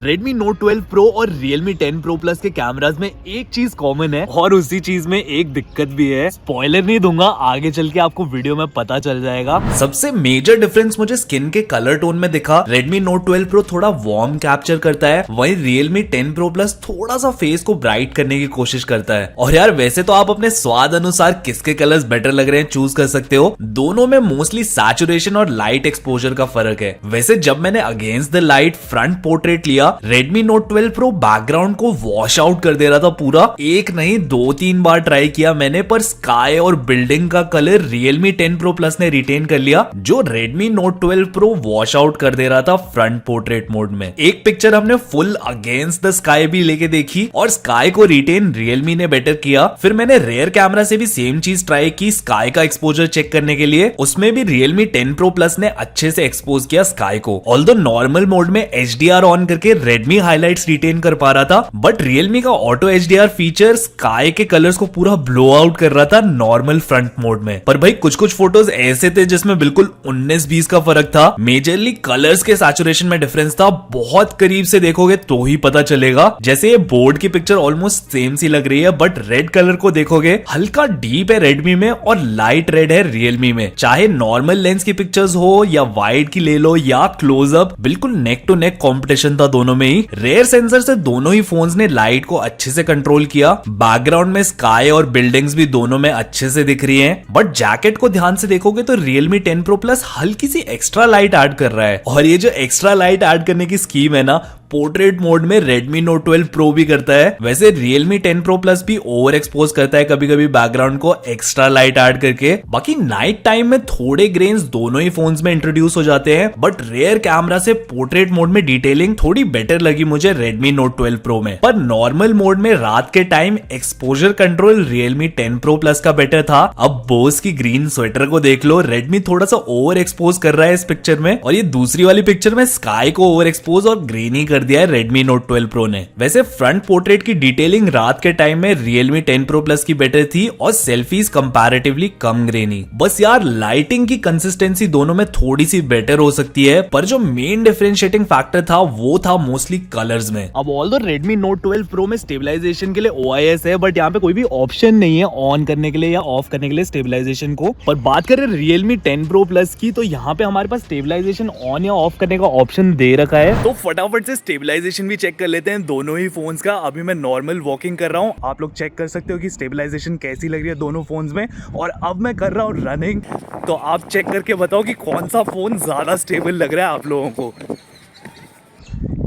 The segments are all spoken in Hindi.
Redmi Note 12 Pro और Realme 10 Pro Plus के कैमरास में एक चीज कॉमन है और उसी चीज में एक दिक्कत भी है। स्पॉइलर नहीं दूंगा, आगे चल के आपको वीडियो में पता चल जाएगा। सबसे मेजर डिफरेंस मुझे स्किन के कलर टोन में दिखा। Redmi Note 12 Pro थोड़ा वार्म कैप्चर करता है, वहीं Realme 10 Pro Plus थोड़ा सा फेस को ब्राइट करने की कोशिश करता है। और यार वैसे तो आप अपने स्वाद अनुसार किसके कलर्स बेटर लग रहे हैं चूज कर सकते हो। दोनों में मोस्टली सैचुरेशन और लाइट एक्सपोजर का फर्क है। वैसे जब मैंने against the light front portrait लिया, Redmi Note 12 Pro बैकग्राउंड को वॉश आउट कर दे रहा था पूरा। एक नहीं 2-3 बार ट्राई किया मैंने, पर स्काई और बिल्डिंग का कलर Realme 10 Pro Plus ने रिटेन कर लिया, जो Redmi Note 12 Pro wash out कर दे रहा था फ्रंट पोर्ट्रेट मोड में। एक पिक्चर हमने फुल अगेंस्ट द स्काई भी लेके देखी और स्काई को रिटेन Realme ने बेटर किया। फिर मैंने रेयर कैमरा से भी सेम चीज ट्राई की स्काई का एक्सपोजर चेक करने के लिए, उसमें भी Realme 10 Pro Plus ने अच्छे से एक्सपोज किया स्काई को। ऑल्दो नॉर्मल मोड में HDR ऑन करके Redmi हाइलाइट्स रिटेन कर पा रहा था, बट Realme का ऑटो HDR फीचर स्काई के कलर्स को पूरा ब्लो आउट कर रहा था नॉर्मल फ्रंट मोड में। पर भाई कुछ कुछ फोटोज ऐसे थे जिसमें बिल्कुल 19-20 का फर्क था। मेजरली कलर्स के सैचुरेशन में डिफरेंस था, बहुत करीब से देखोगे तो ही पता चलेगा। जैसे ये बोर्ड की पिक्चर ऑलमोस्ट सेम सी लग रही है, बट रेड कलर को देखोगे हल्का डीप है Redmi में और लाइट रेड है Realme में। चाहे नॉर्मल लेंस की पिक्चर्स हो या वाइड की ले लो या क्लोजअप, बिल्कुल नेक टू नेक कॉम्पिटिशन था दोनों में ही। रेयर सेंसर से दोनों ही फोन्स ने लाइट को अच्छे से कंट्रोल किया। बैकग्राउंड में स्काई और बिल्डिंग्स भी दोनों में अच्छे से दिख रही हैं, बट जैकेट को ध्यान से देखोगे तो Realme 10 Pro Plus हल्की सी एक्स्ट्रा लाइट ऐड कर रहा है। और ये जो एक्स्ट्रा लाइट ऐड करने की स्कीम है ना, पोर्ट्रेट मोड में Redmi Note 12 Pro भी करता है। वैसे Realme 10 Pro Plus भी ओवर एक्सपोज करता है कभी कभी बैकग्राउंड को एक्स्ट्रा लाइट ऐड करके। बाकी नाइट टाइम में थोड़े ग्रेन्स दोनों ही फोन्स में इंट्रोड्यूस हो जाते हैं, बट रेयर कैमरा से पोर्ट्रेट मोड में डिटेलिंग थोड़ी बेटर लगी मुझे Redmi Note 12 Pro में। पर नॉर्मल मोड में रात के time exposure control Realme 10 Pro Plus का बेटर था। अब बोस की ग्रीन स्वेटर को देख लो, Redmi थोड़ा सा ओवर एक्सपोज कर रहा है इस पिक्चर में, और ये दूसरी वाली पिक्चर में स्काई को ओवर एक्सपोज और ग्रीनी कर दिया है Redmi Note 12 Pro ने। वैसे फ्रंट पोर्ट्रेट की डिटेलिंग रात के टाइम में Realme 10 Pro Plus की बेटर थी और सेल्फीज कंपैरेटिवली कम ग्रेनी। बस यार लाइटिंग की कंसिस्टेंसी दोनों में थोड़ी सी बेटर हो सकती है, पर जो मेन डिफरेंशिएटिंग फैक्टर था वो था मोस्टली कलर्स में। अब ऑल्दो Redmi Note 12 Pro में स्टेबलाइजेशन के लिए OIS है, बट यहाँ पे कोई भी ऑप्शन नहीं है ऑन करने के लिए या ऑफ करने के लिए स्टेबलाइजेशन को। पर बात करें Realme 10 Pro Plus की, तो यहाँ पे हमारे पास स्टेबलाइजेशन ऑन या ऑफ करने का ऑप्शन दे रखा है। तो फटाफट से स्टेबलाइजेशन भी चेक कर लेते हैं दोनों ही फोन्स का। अभी मैं नॉर्मल वॉकिंग कर रहा हूँ, आप लोग चेक कर सकते हो कि स्टेबलाइजेशन कैसी लग रही है दोनों फोन्स में। और अब मैं कर रहा हूँ रनिंग, तो आप चेक करके बताओ कि कौन सा फोन ज्यादा स्टेबल लग रहा है आप लोगों को।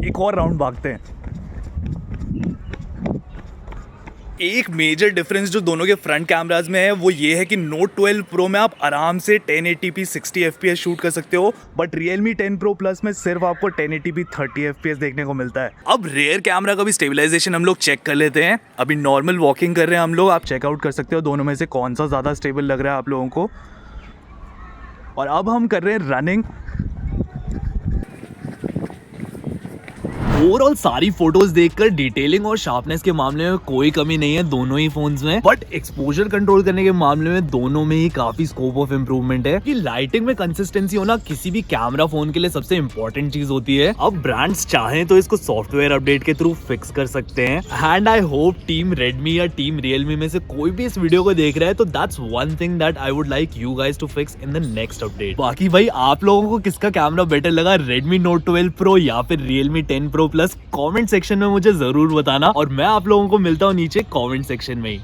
एक और राउंड भागते हैं। एक मेजर डिफरेंस जो दोनों के फ्रंट कैमराज में है वो ये है कि Note 12 Pro में आप आराम से 1080p 60 fps शूट कर सकते हो, बट Realme 10 Pro Plus में सिर्फ आपको 1080p 30 fps देखने को मिलता है। अब रेयर कैमरा का भी स्टेबलाइजेशन हम लोग चेक कर लेते हैं। अभी नॉर्मल वॉकिंग कर रहे हैं हम लोग, आप चेकआउट कर सकते हो दोनों में से कौन सा ज़्यादा स्टेबल लग रहा है आप लोगों को। और अब हम कर रहे हैं रनिंग। ओवरऑल सारी फोटोज देखकर डिटेलिंग और शार्पनेस के मामले में कोई कमी नहीं है दोनों ही फोन्स में, बट एक्सपोजर कंट्रोल करने के मामले में दोनों में ही काफी स्कोप ऑफ इंप्रूवमेंट है। कि लाइटिंग में कंसिस्टेंसी होना किसी भी कैमरा फोन के लिए सबसे इंपॉर्टेंट चीज होती है। अब ब्रांड्स चाहें तो इसको सॉफ्टवेयर अपडेट के थ्रू फिक्स कर सकते हैं। And I hope team Redmi या टीम Realme में से कोई भी इस वीडियो को देख रहा है तो that's one thing that I would like you guys to fix in the next update. बाकी भाई आप लोगों को किसका कैमरा बेटर लगा, Redmi Note 12 Pro या फिर Realme 10 Pro Plus? Comment section में मुझे जरूर बताना, और मैं आप लोगों को मिलता हूँ नीचे कमेंट सेक्शन में ही।